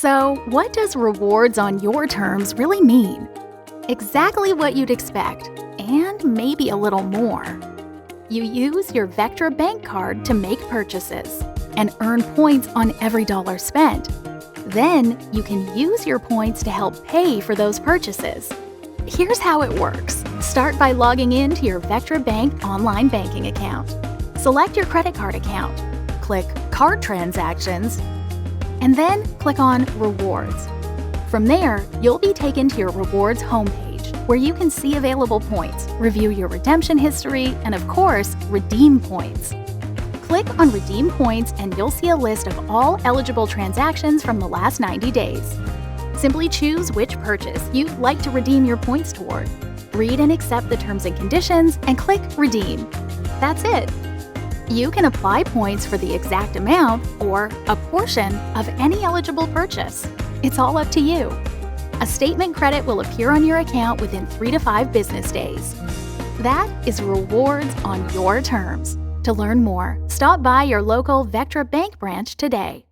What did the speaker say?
So, what does rewards on your terms really mean? Exactly what you'd expect, and maybe a little more. You use your Vectra bank card to make purchases and earn points on every dollar spent. Then, you can use your points to help pay for those purchases. Here's how it works. Start by logging in to your Vectra Bank online banking account. Select your credit card account. Click Card Transactions, and then click on Rewards. From there, you'll be taken to your Rewards homepage, where you can see available points, review your redemption history, and of course, redeem points. Click on Redeem Points and you'll see a list of all eligible transactions from the last 90 days. Simply choose which purchase you'd like to redeem your points toward. Read and accept the terms and conditions and click Redeem. That's it. You can apply points for the exact amount or a portion of any eligible purchase. It's all up to you. A statement credit will appear on your account within 3 to 5 business days. That is rewards on your terms. To learn more, stop by your local Vectra Bank branch today.